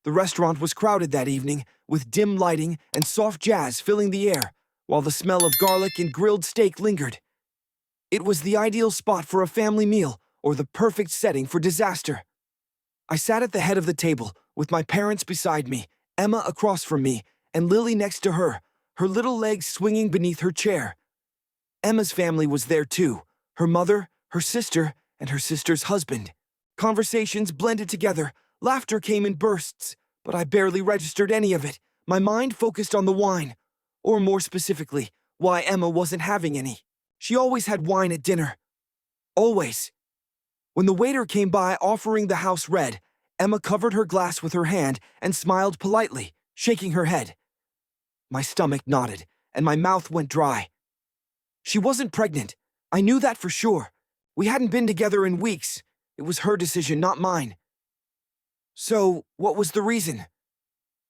The restaurant was crowded that evening, with dim lighting and soft jazz filling the air, while the smell of garlic and grilled steak lingered. It was the ideal spot for a family meal, or the perfect setting for disaster. I sat at the head of the table, with my parents beside me, Emma across from me, and Lily next to her, her little legs swinging beneath her chair. Emma's family was there too, her mother, her sister, and her sister's husband. Conversations blended together, laughter came in bursts, but I barely registered any of it. My mind focused on the wine, or more specifically, why Emma wasn't having any. She always had wine at dinner. Always. When the waiter came by offering the house red, Emma covered her glass with her hand and smiled politely, shaking her head. My stomach knotted, and my mouth went dry. She wasn't pregnant. I knew that for sure. We hadn't been together in weeks. It was her decision, not mine. So, what was the reason?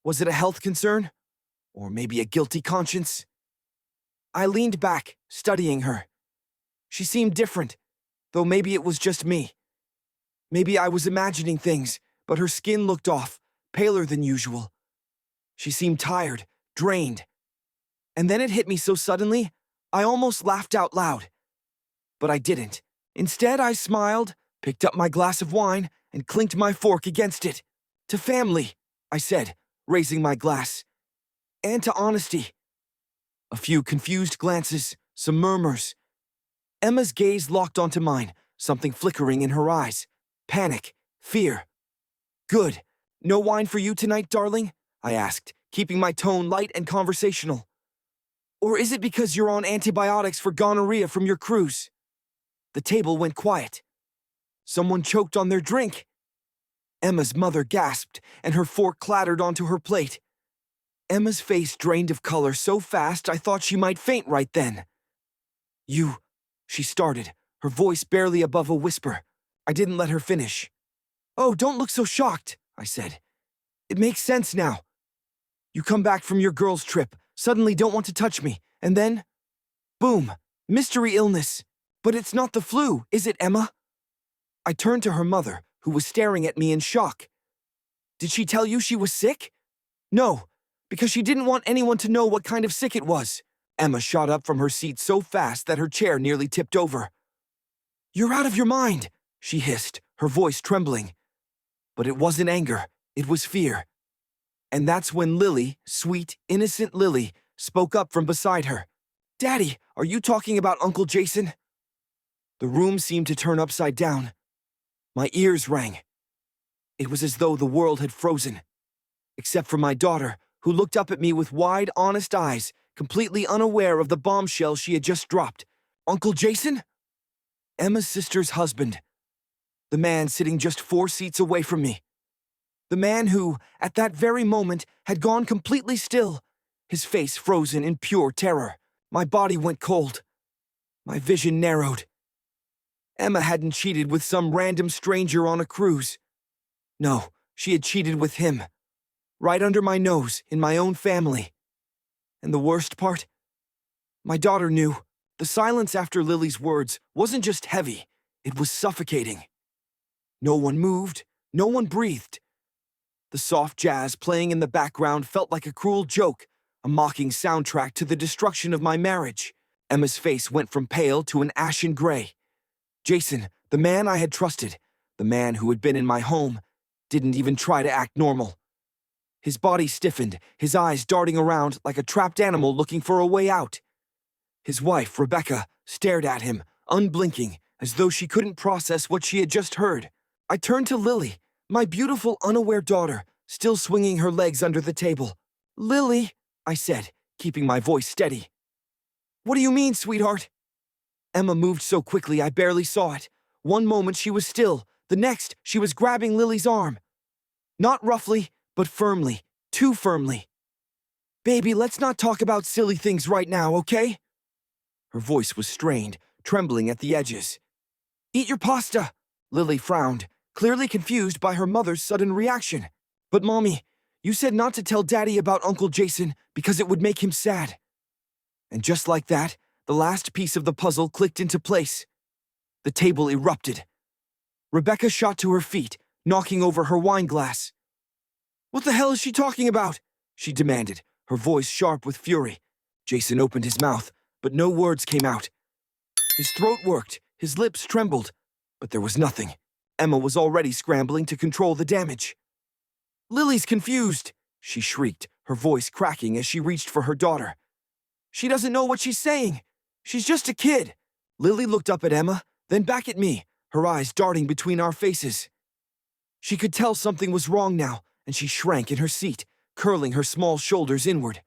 Was it a health concern? Or maybe a guilty conscience? I leaned back, studying her. She seemed different, though maybe it was just me. Maybe I was imagining things, but her skin looked off, paler than usual. She seemed tired, drained. And then it hit me so suddenly, I almost laughed out loud. But I didn't. Instead, I smiled, picked up my glass of wine, and clinked my fork against it. To family, I said, raising my glass. And to honesty. A few confused glances, some murmurs. Emma's gaze locked onto mine, something flickering in her eyes. Panic, fear. Good. No wine for you tonight, darling? I asked, keeping my tone light and conversational. Or is it because you're on antibiotics for gonorrhea from your cruise? The table went quiet. Someone choked on their drink. Emma's mother gasped, and her fork clattered onto her plate. Emma's face drained of color so fast I thought she might faint right then. You, she started, her voice barely above a whisper. I didn't let her finish. Oh, don't look so shocked, I said. It makes sense now. You come back from your girls' trip, suddenly don't want to touch me, and then, boom, mystery illness. But it's not the flu, is it, Emma? I turned to her mother, who was staring at me in shock. Did she tell you she was sick? No, because she didn't want anyone to know what kind of sick it was. Emma shot up from her seat so fast that her chair nearly tipped over. You're out of your mind, she hissed, her voice trembling. But it wasn't anger, it was fear. And that's when Lily, sweet, innocent Lily, spoke up from beside her. Daddy, are you talking about Uncle Jason? The room seemed to turn upside down. My ears rang. It was as though the world had frozen. Except for my daughter, who looked up at me with wide, honest eyes, completely unaware of the bombshell she had just dropped. Uncle Jason? Emma's sister's husband. The man sitting just 4 seats away from me. The man who, at that very moment, had gone completely still, his face frozen in pure terror. My body went cold. My vision narrowed. Emma hadn't cheated with some random stranger on a cruise. No, she had cheated with him. Right under my nose, in my own family. And the worst part? My daughter knew. The silence after Lily's words wasn't just heavy, it was suffocating. No one moved, no one breathed. The soft jazz playing in the background felt like a cruel joke, a mocking soundtrack to the destruction of my marriage. Emma's face went from pale to an ashen gray. Jason, the man I had trusted, the man who had been in my home, didn't even try to act normal. His body stiffened, his eyes darting around like a trapped animal looking for a way out. His wife, Rebecca, stared at him, unblinking, as though she couldn't process what she had just heard. I turned to Lily, my beautiful, unaware daughter, still swinging her legs under the table. Lily, I said, keeping my voice steady. What do you mean, sweetheart? Emma moved so quickly I barely saw it. One moment she was still, the next she was grabbing Lily's arm. Not roughly, but firmly, too firmly. Baby, let's not talk about silly things right now, okay? Her voice was strained, trembling at the edges. Eat your pasta, Lily frowned, clearly confused by her mother's sudden reaction. But Mommy, you said not to tell Daddy about Uncle Jason because it would make him sad. And just like that, the last piece of the puzzle clicked into place. The table erupted. Rebecca shot to her feet, knocking over her wine glass. What the hell is she talking about? She demanded, her voice sharp with fury. Jason opened his mouth, but no words came out. His throat worked, his lips trembled, but there was nothing. Emma was already scrambling to control the damage. Lily's confused, she shrieked, her voice cracking as she reached for her daughter. She doesn't know what she's saying. She's just a kid. Lily looked up at Emma, then back at me, her eyes darting between our faces. She could tell something was wrong now, and she shrank in her seat, curling her small shoulders inward.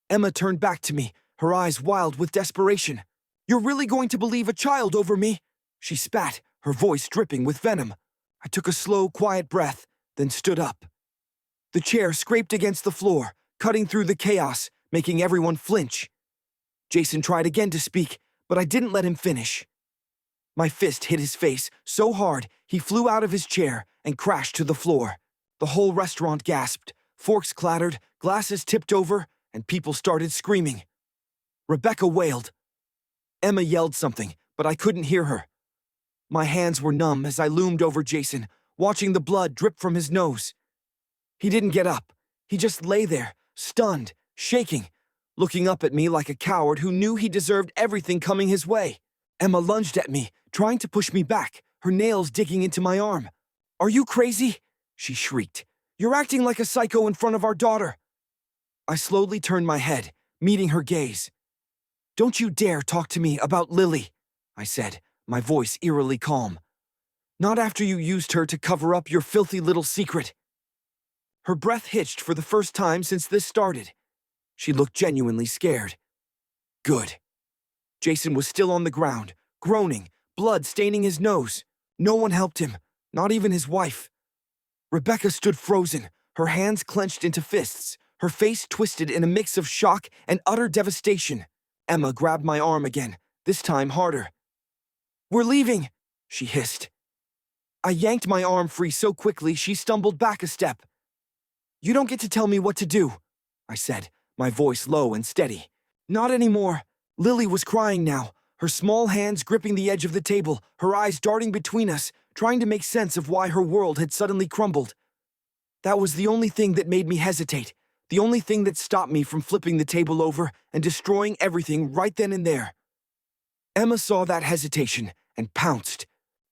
Emma turned back to me, her eyes wild with desperation. You're really going to believe a child over me? She spat, her voice dripping with venom. I took a slow, quiet breath, then stood up. The chair scraped against the floor, cutting through the chaos, making everyone flinch. Jason tried again to speak, but I didn't let him finish. My fist hit his face so hard he flew out of his chair and crashed to the floor. The whole restaurant gasped, forks clattered, glasses tipped over, and people started screaming. Rebecca wailed. Emma yelled something, but I couldn't hear her. My hands were numb as I loomed over Jason, watching the blood drip from his nose. He didn't get up. He just lay there, stunned, shaking, looking up at me like a coward who knew he deserved everything coming his way. Emma lunged at me, trying to push me back, her nails digging into my arm. Are you crazy? She shrieked. You're acting like a psycho in front of our daughter. I slowly turned my head, meeting her gaze. Don't you dare talk to me about Lily, I said, my voice eerily calm. Not after you used her to cover up your filthy little secret. Her breath hitched for the first time since this started. She looked genuinely scared. Good. Jason was still on the ground, groaning, blood staining his nose. No one helped him, not even his wife. Rebecca stood frozen, her hands clenched into fists, her face twisted in a mix of shock and utter devastation. Emma grabbed my arm again, this time harder. We're leaving, she hissed. I yanked my arm free so quickly she stumbled back a step. You don't get to tell me what to do, I said, my voice low and steady. Not anymore. Lily was crying now, her small hands gripping the edge of the table, her eyes darting between us, trying to make sense of why her world had suddenly crumbled. That was the only thing that made me hesitate, the only thing that stopped me from flipping the table over and destroying everything right then and there. Emma saw that hesitation and pounced.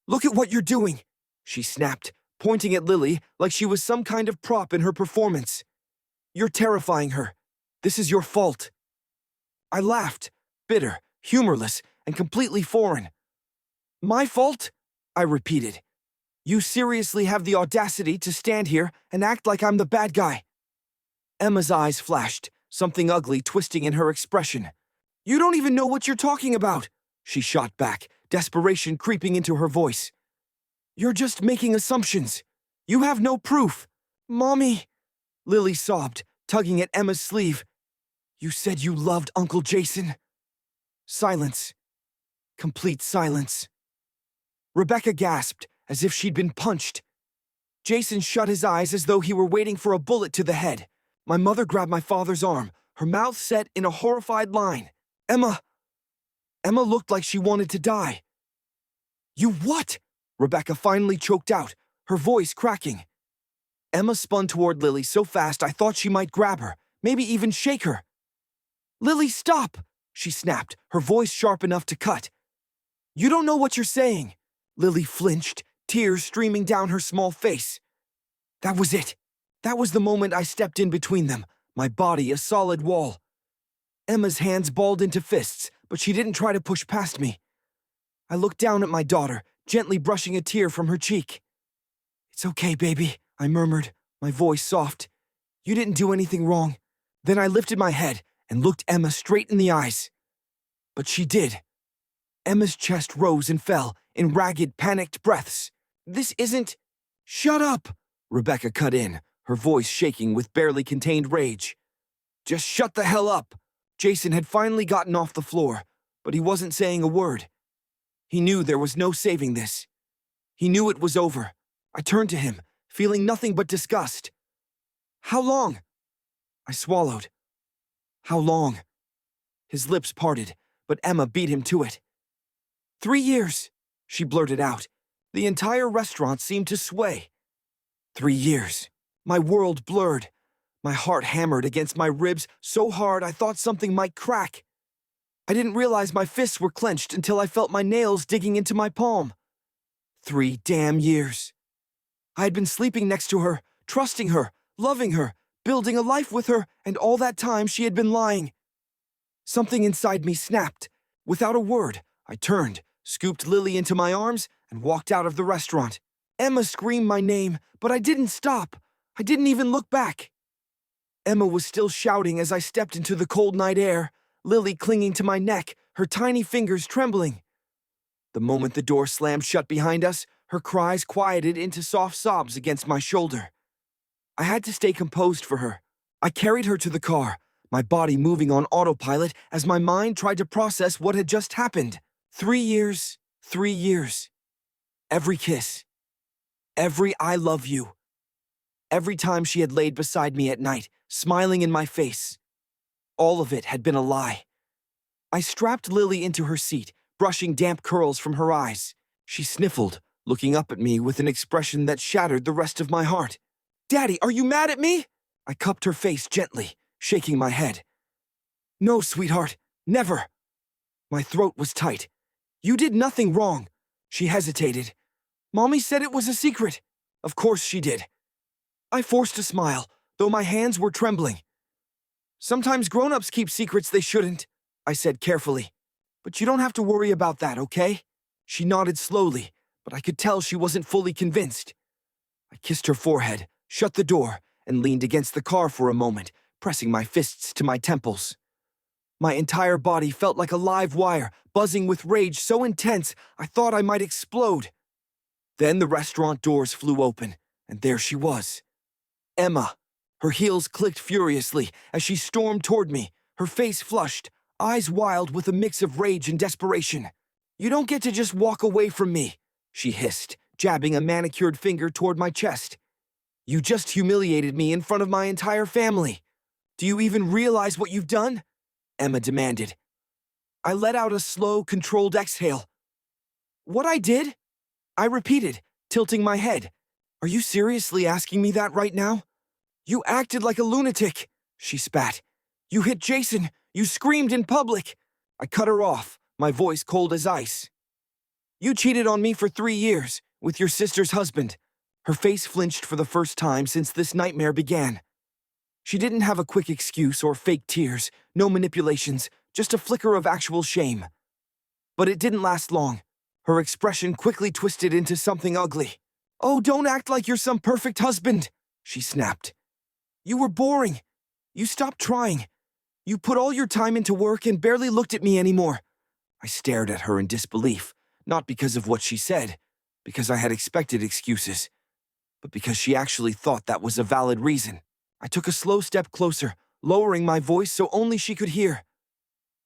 Look at what you're doing, she snapped, pointing at Lily like she was some kind of prop in her performance. You're terrifying her. This is your fault. I laughed, bitter, humorless, and completely foreign. My fault? I repeated. You seriously have the audacity to stand here and act like I'm the bad guy. Emma's eyes flashed, something ugly twisting in her expression. You don't even know what you're talking about, she shot back, desperation creeping into her voice. You're just making assumptions. You have no proof. Mommy, Lily sobbed, tugging at Emma's sleeve. You said you loved Uncle Jason. Silence. Complete silence. Rebecca gasped, as if she'd been punched. Jason shut his eyes as though he were waiting for a bullet to the head. My mother grabbed my father's arm, her mouth set in a horrified line. Emma looked like she wanted to die. You what? Rebecca finally choked out, her voice cracking. Emma spun toward Lily so fast I thought she might grab her, maybe even shake her. Lily, stop! She snapped, her voice sharp enough to cut. You don't know what you're saying. Lily flinched, tears streaming down her small face. That was it. That was the moment I stepped in between them, my body a solid wall. Emma's hands balled into fists, but she didn't try to push past me. I looked down at my daughter, gently brushing a tear from her cheek. It's okay, baby, I murmured, my voice soft. You didn't do anything wrong. Then I lifted my head and looked Emma straight in the eyes. But she did. Emma's chest rose and fell in ragged, panicked breaths. This isn't... Shut up! Rebecca cut in, her voice shaking with barely contained rage. Just shut the hell up! Jason had finally gotten off the floor, but he wasn't saying a word. He knew there was no saving this. He knew it was over. I turned to him, feeling nothing but disgust. How long? I swallowed. How long? His lips parted, but Emma beat him to it. 3 years, she blurted out. The entire restaurant seemed to sway. 3 years. My world blurred. My heart hammered against my ribs so hard I thought something might crack. I didn't realize my fists were clenched until I felt my nails digging into my palm. 3 damn years. I had been sleeping next to her, trusting her, loving her, building a life with her, and all that time she had been lying. Something inside me snapped. Without a word, I turned, scooped Lily into my arms, and walked out of the restaurant. Emma screamed my name, but I didn't stop. I didn't even look back. Emma was still shouting as I stepped into the cold night air, Lily clinging to my neck, her tiny fingers trembling. The moment the door slammed shut behind us, her cries quieted into soft sobs against my shoulder. I had to stay composed for her. I carried her to the car, my body moving on autopilot as my mind tried to process what had just happened. 3 years, 3 years. Every kiss. Every I love you. Every time she had laid beside me at night, smiling in my face. All of it had been a lie. I strapped Lily into her seat, brushing damp curls from her eyes. She sniffled, looking up at me with an expression that shattered the rest of my heart. "Daddy, are you mad at me?" I cupped her face gently, shaking my head. "No, sweetheart, never." My throat was tight. "You did nothing wrong." She hesitated. "Mommy said it was a secret." Of course she did. I forced a smile, though my hands were trembling. "Sometimes grown-ups keep secrets they shouldn't," I said carefully. "But you don't have to worry about that, okay?" She nodded slowly, but I could tell she wasn't fully convinced. I kissed her forehead, shut the door, and leaned against the car for a moment, pressing my fists to my temples. My entire body felt like a live wire, buzzing with rage so intense I thought I might explode. Then the restaurant doors flew open, and there she was. Emma. Her heels clicked furiously as she stormed toward me, her face flushed, eyes wild with a mix of rage and desperation. "You don't get to just walk away from me," she hissed, jabbing a manicured finger toward my chest. "You just humiliated me in front of my entire family. Do you even realize what you've done?" Emma demanded. I let out a slow, controlled exhale. "What I did?" I repeated, tilting my head. "Are you seriously asking me that right now?" "You acted like a lunatic," she spat. "You hit Jason. You screamed in public." I cut her off, my voice cold as ice. "You cheated on me for 3 years, with your sister's husband." Her face flinched for the first time since this nightmare began. She didn't have a quick excuse or fake tears, no manipulations, just a flicker of actual shame. But it didn't last long. Her expression quickly twisted into something ugly. "Oh, don't act like you're some perfect husband," she snapped. "You were boring. You stopped trying. You put all your time into work and barely looked at me anymore." I stared at her in disbelief, not because of what she said, because I had expected excuses, but because she actually thought that was a valid reason. I took a slow step closer, lowering my voice so only she could hear.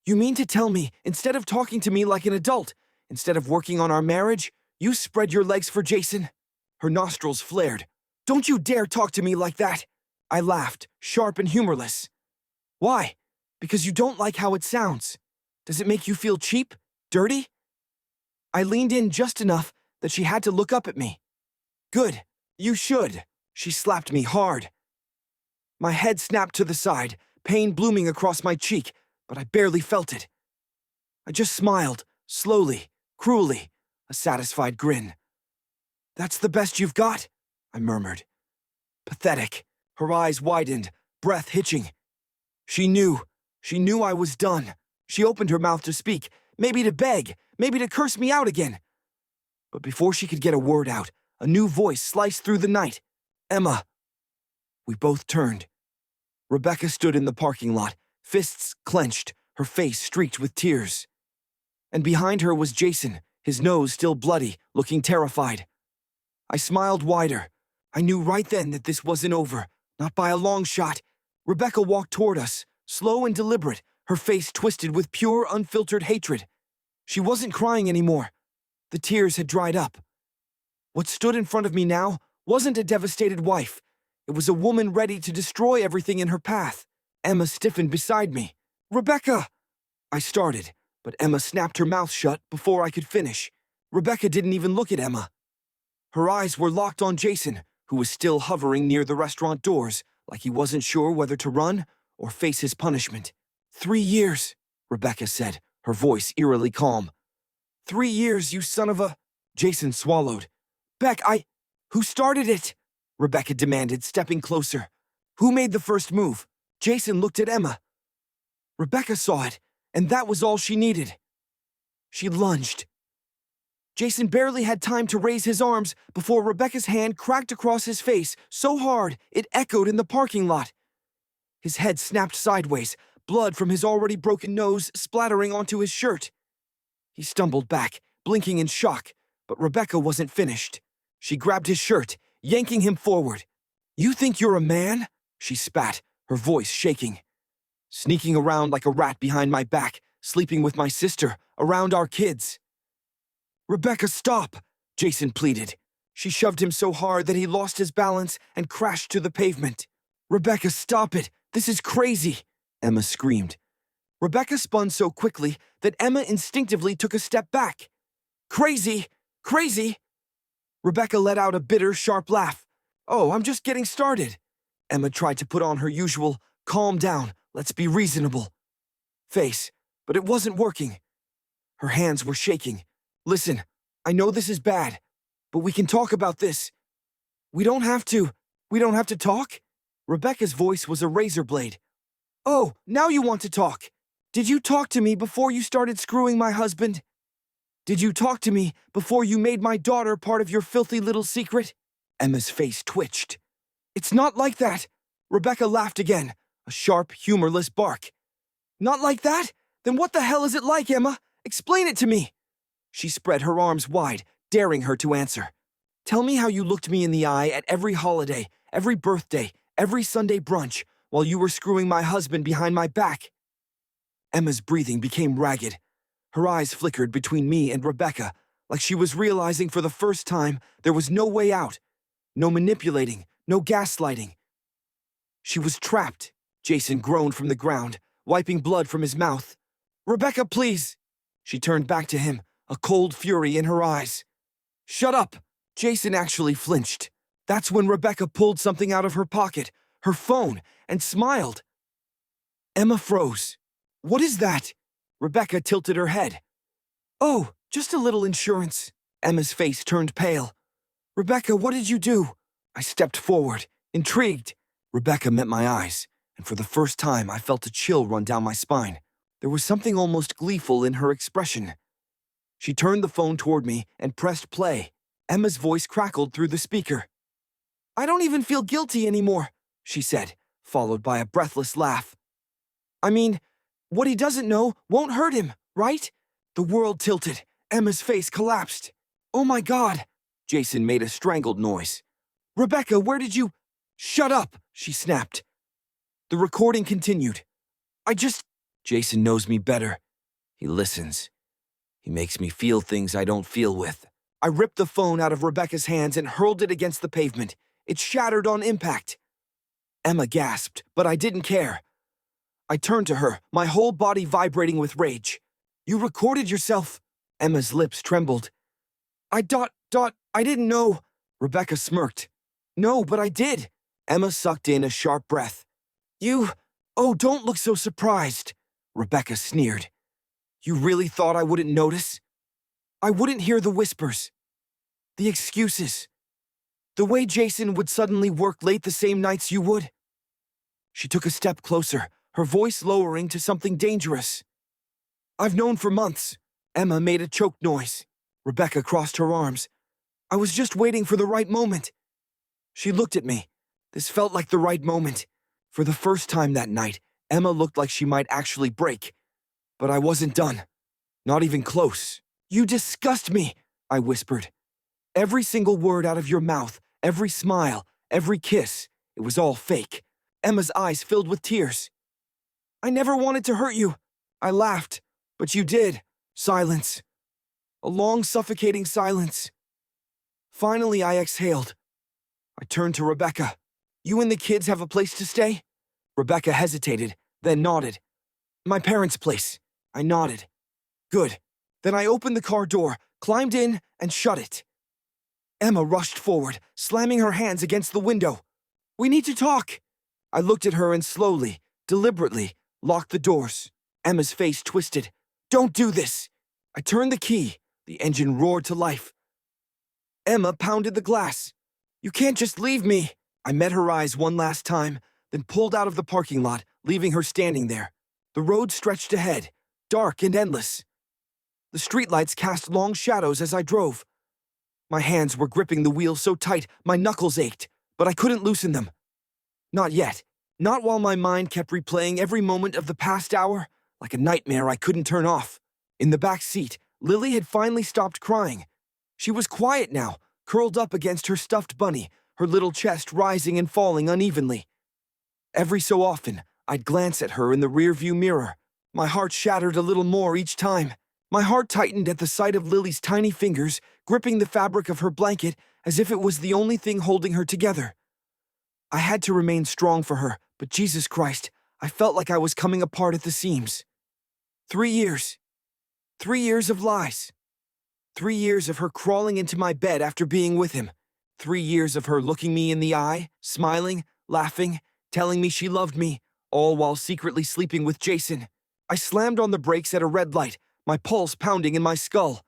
"You mean to tell me, instead of talking to me like an adult, instead of working on our marriage, you spread your legs for Jason?" Her nostrils flared. "Don't you dare talk to me like that!" I laughed, sharp and humorless. "Why? Because you don't like how it sounds. Does it make you feel cheap? Dirty?" I leaned in just enough that she had to look up at me. "Good. You should." She slapped me hard. My head snapped to the side, pain blooming across my cheek, but I barely felt it. I just smiled, slowly, cruelly, a satisfied grin. "That's the best you've got?" I murmured. Pathetic. Her eyes widened, breath hitching. She knew I was done. She opened her mouth to speak, maybe to beg, maybe to curse me out again. But before she could get a word out, a new voice sliced through the night. "Emma." We both turned. Rebecca stood in the parking lot, fists clenched, her face streaked with tears. And behind her was Jason, his nose still bloody, looking terrified. I smiled wider. I knew right then that this wasn't over, not by a long shot. Rebecca walked toward us, slow and deliberate, her face twisted with pure, unfiltered hatred. She wasn't crying anymore. The tears had dried up. What stood in front of me now wasn't a devastated wife. It was a woman ready to destroy everything in her path. Emma stiffened beside me. "Rebecca!" I started, but Emma snapped her mouth shut before I could finish. Rebecca didn't even look at Emma. Her eyes were locked on Jason, who was still hovering near the restaurant doors, like he wasn't sure whether to run or face his punishment. 3 years, Rebecca said, her voice eerily calm. 3 years, you son of a... Jason swallowed. Beck, Who started it? Rebecca demanded, stepping closer. Who made the first move? Jason looked at Emma. Rebecca saw it, and that was all she needed. She lunged. Jason barely had time to raise his arms before Rebecca's hand cracked across his face so hard it echoed in the parking lot. His head snapped sideways, blood from his already broken nose splattering onto his shirt. He stumbled back, blinking in shock, but Rebecca wasn't finished. She grabbed his shirt, yanking him forward. You think you're a man? She spat, her voice shaking. Sneaking around like a rat behind my back, sleeping with my sister, around our kids. Rebecca, stop, Jason pleaded. She shoved him so hard that he lost his balance and crashed to the pavement. Rebecca, stop it. This is crazy, Emma screamed. Rebecca spun so quickly that Emma instinctively took a step back. Crazy! Crazy! Rebecca let out a bitter, sharp laugh. Oh, I'm just getting started. Emma tried to put on her usual, calm down, let's be reasonable face, but it wasn't working. Her hands were shaking. Listen, I know this is bad, but we can talk about this. We don't have to talk? Rebecca's voice was a razor blade. Oh, now you want to talk. Did you talk to me before you started screwing my husband? Did you talk to me before you made my daughter part of your filthy little secret? Emma's face twitched. It's not like that. Rebecca laughed again, a sharp, humorless bark. Not like that? Then what the hell is it like, Emma? Explain it to me. She spread her arms wide, daring her to answer. Tell me how you looked me in the eye at every holiday, every birthday, every Sunday brunch, while you were screwing my husband behind my back. Emma's breathing became ragged. Her eyes flickered between me and Rebecca, like she was realizing for the first time there was no way out. No manipulating, no gaslighting. She was trapped, Jason groaned from the ground, wiping blood from his mouth. Rebecca, please! She turned back to him, a cold fury in her eyes. Shut up! Jason actually flinched. That's when Rebecca pulled something out of her pocket, her phone, and smiled. Emma froze. What is that? Rebecca tilted her head. Oh, just a little insurance. Emma's face turned pale. Rebecca, what did you do? I stepped forward, intrigued. Rebecca met my eyes, and for the first time I felt a chill run down my spine. There was something almost gleeful in her expression. She turned the phone toward me and pressed play. Emma's voice crackled through the speaker. I don't even feel guilty anymore, she said, followed by a breathless laugh. I mean, what he doesn't know won't hurt him, right? The world tilted. Emma's face collapsed. Oh my God! Jason made a strangled noise. Rebecca, where did you... Shut up, she snapped. The recording continued. Jason knows me better. He listens. He makes me feel things I don't feel with. I ripped the phone out of Rebecca's hands and hurled it against the pavement. It shattered on impact. Emma gasped, but I didn't care. I turned to her, my whole body vibrating with rage. You recorded yourself. Emma's lips trembled. I didn't know. Rebecca smirked. No, but I did. Emma sucked in a sharp breath. Oh, don't look so surprised. Rebecca sneered. You really thought I wouldn't notice? I wouldn't hear the whispers. The excuses. The way Jason would suddenly work late the same nights you would. She took a step closer, her voice lowering to something dangerous. I've known for months. Emma made a choked noise. Rebecca crossed her arms. I was just waiting for the right moment. She looked at me. This felt like the right moment. For the first time that night, Emma looked like she might actually break. But I wasn't done. Not even close. You disgust me, I whispered. Every single word out of your mouth, every smile, every kiss, it was all fake. Emma's eyes filled with tears. I never wanted to hurt you. I laughed, but you did. Silence. A long, suffocating silence. Finally, I exhaled. I turned to Rebecca. You and the kids have a place to stay? Rebecca hesitated, then nodded. My parents' place. I nodded. Good. Then I opened the car door, climbed in, and shut it. Emma rushed forward, slamming her hands against the window. "We need to talk." I looked at her and slowly, deliberately, locked the doors. Emma's face twisted. "Don't do this." I turned the key. The engine roared to life. Emma pounded the glass. "You can't just leave me." I met her eyes one last time, then pulled out of the parking lot, leaving her standing there. The road stretched ahead, dark and endless. The streetlights cast long shadows as I drove. My hands were gripping the wheel so tight my knuckles ached, but I couldn't loosen them. Not yet. Not while my mind kept replaying every moment of the past hour, like a nightmare I couldn't turn off. In the back seat, Lily had finally stopped crying. She was quiet now, curled up against her stuffed bunny, her little chest rising and falling unevenly. Every so often, I'd glance at her in the rearview mirror. My heart shattered a little more each time. My heart tightened at the sight of Lily's tiny fingers gripping the fabric of her blanket as if it was the only thing holding her together. I had to remain strong for her, but Jesus Christ, I felt like I was coming apart at the seams. 3 years. 3 years of lies. 3 years of her crawling into my bed after being with him. 3 years of her looking me in the eye, smiling, laughing, telling me she loved me, all while secretly sleeping with Jason. I slammed on the brakes at a red light, my pulse pounding in my skull.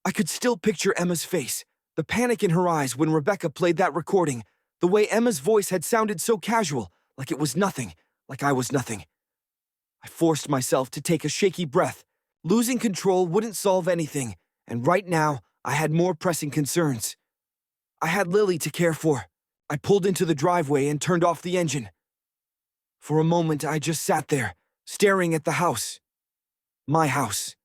I could still picture Emma's face, the panic in her eyes when Rebecca played that recording, the way Emma's voice had sounded so casual, like it was nothing, like I was nothing. I forced myself to take a shaky breath. Losing control wouldn't solve anything, and right now I had more pressing concerns. I had Lily to care for. I pulled into the driveway and turned off the engine. For a moment, I just sat there, staring at the house. My house.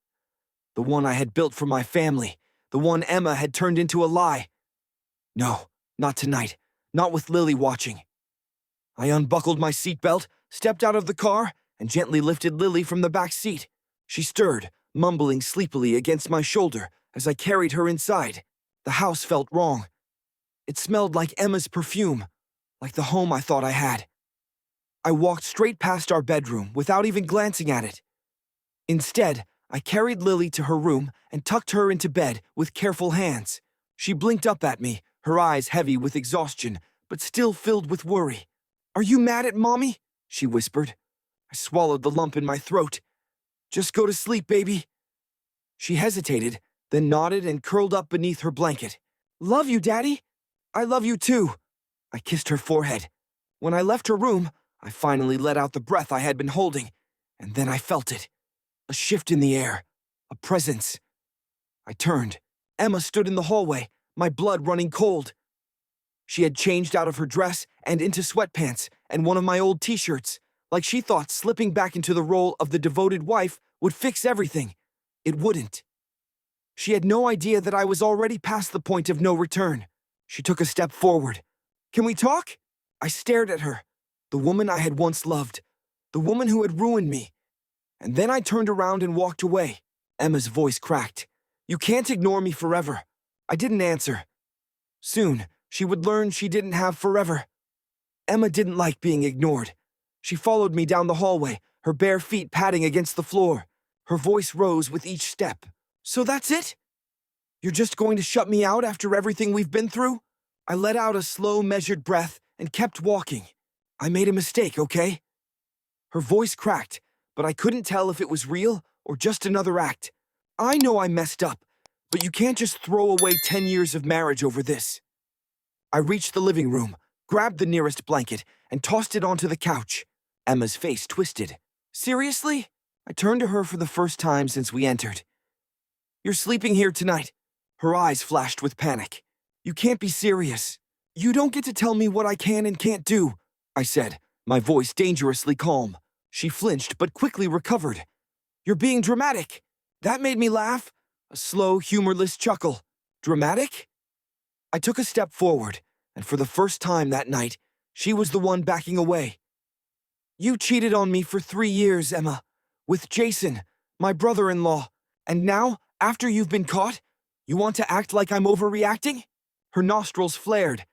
The one I had built for my family. The one Emma had turned into a lie. No, not tonight. Not with Lily watching. I unbuckled my seatbelt, stepped out of the car, and gently lifted Lily from the back seat. She stirred, mumbling sleepily against my shoulder as I carried her inside. The house felt wrong. It smelled like Emma's perfume, like the home I thought I had. I walked straight past our bedroom without even glancing at it. Instead, I carried Lily to her room and tucked her into bed with careful hands. She blinked up at me, her eyes heavy with exhaustion, but still filled with worry. "Are you mad at Mommy?" she whispered. I swallowed the lump in my throat. "Just go to sleep, baby." She hesitated, then nodded and curled up beneath her blanket. "Love you, Daddy." "I love you too." I kissed her forehead. When I left her room, I finally let out the breath I had been holding, and then I felt it. A shift in the air. A presence. I turned. Emma stood in the hallway, my blood running cold. She had changed out of her dress and into sweatpants and one of my old t-shirts, like she thought slipping back into the role of the devoted wife would fix everything. It wouldn't. She had no idea that I was already past the point of no return. She took a step forward. "Can we talk?" I stared at her, the woman I had once loved, the woman who had ruined me. And then I turned around and walked away. Emma's voice cracked. "You can't ignore me forever." I didn't answer. Soon, she would learn she didn't have forever. Emma didn't like being ignored. She followed me down the hallway, her bare feet padding against the floor. Her voice rose with each step. "So that's it? You're just going to shut me out after everything we've been through?" I let out a slow, measured breath and kept walking. "I made a mistake, okay?" Her voice cracked, but I couldn't tell if it was real or just another act. "I know I messed up, but you can't just throw away 10 years of marriage over this." I reached the living room, grabbed the nearest blanket, and tossed it onto the couch. Emma's face twisted. "Seriously?" I turned to her for the first time since we entered. "You're sleeping here tonight." Her eyes flashed with panic. "You can't be serious." "You don't get to tell me what I can and can't do," I said, my voice dangerously calm. She flinched but quickly recovered. "You're being dramatic." That made me laugh, a slow, humorless chuckle. "Dramatic?" I took a step forward, and for the first time that night, she was the one backing away. "You cheated on me for 3 years, Emma, with Jason, my brother-in-law, and now, after you've been caught, you want to act like I'm overreacting?" Her nostrils flared.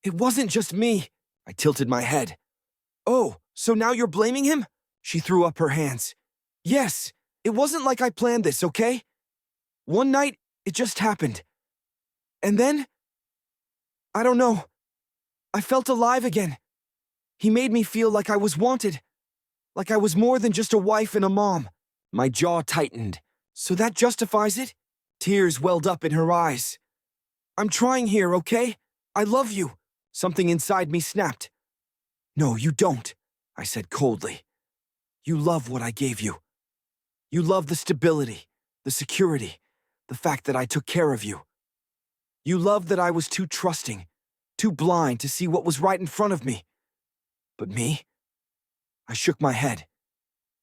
"It wasn't just me." I tilted my head. "Oh, so now you're blaming him?" She threw up her hands. "Yes, it wasn't like I planned this, okay? One night, it just happened. And then, I don't know. I felt alive again. He made me feel like I was wanted. Like I was more than just a wife and a mom. My jaw tightened. So that justifies it? Tears welled up in her eyes. I'm trying here, okay? I love you. Something inside me snapped. No, you don't, I said coldly. You love what I gave you. You love the stability, the security, the fact that I took care of you. You love that I was too trusting, too blind to see what was right in front of me. But me? I shook my head.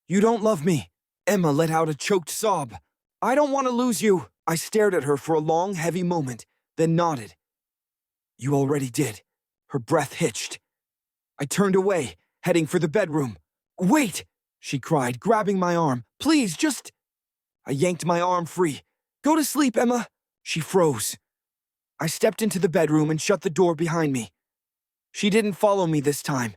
You don't love me. Emma let out a choked sob. I don't want to lose you. I stared at her for a long, heavy moment, then nodded. You already did. Her breath hitched. I turned away, heading for the bedroom. Wait, she cried, grabbing my arm. Please, just... I yanked my arm free. Go to sleep, Emma. She froze. I stepped into the bedroom and shut the door behind me. She didn't follow me this time.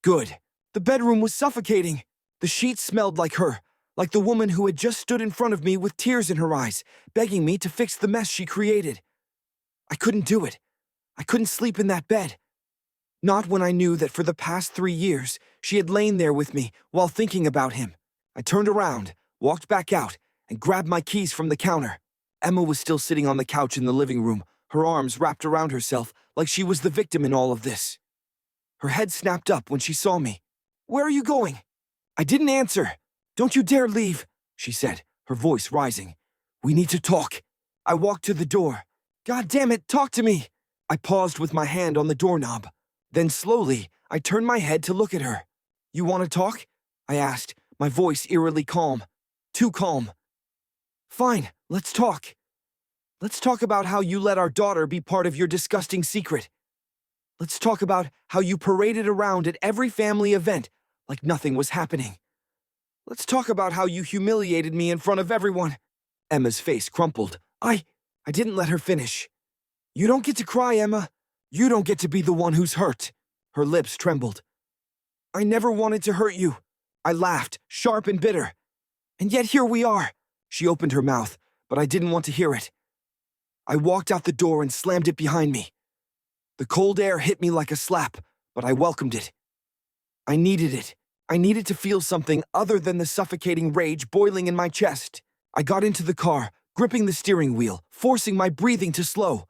Good. The bedroom was suffocating. The sheets smelled like her, like the woman who had just stood in front of me with tears in her eyes, begging me to fix the mess she created. I couldn't do it. I couldn't sleep in that bed. Not when I knew that for the past 3 years, she had lain there with me while thinking about him. I turned around, walked back out, and grabbed my keys from the counter. Emma was still sitting on the couch in the living room, her arms wrapped around herself like she was the victim in all of this. Her head snapped up when she saw me. Where are you going? I didn't answer. Don't you dare leave, she said, her voice rising. We need to talk. I walked to the door. God damn it, talk to me. I paused with my hand on the doorknob. Then slowly, I turned my head to look at her. You want to talk? I asked, my voice eerily calm. Too calm. Fine, let's talk. Let's talk about how you let our daughter be part of your disgusting secret. Let's talk about how you paraded around at every family event like nothing was happening. Let's talk about how you humiliated me in front of everyone. Emma's face crumpled. I didn't let her finish. You don't get to cry, Emma. You don't get to be the one who's hurt. Her lips trembled. I never wanted to hurt you. I laughed, sharp and bitter. And yet here we are. She opened her mouth, but I didn't want to hear it. I walked out the door and slammed it behind me. The cold air hit me like a slap, but I welcomed it. I needed it. I needed to feel something other than the suffocating rage boiling in my chest. I got into the car, gripping the steering wheel, forcing my breathing to slow.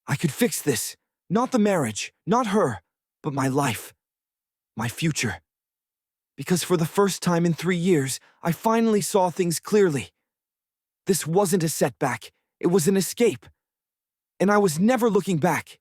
I could fix this. Not the marriage, not her, but my life. My future. Because for the first time in 3 years, I finally saw things clearly. This wasn't a setback. It was an escape. And I was never looking back.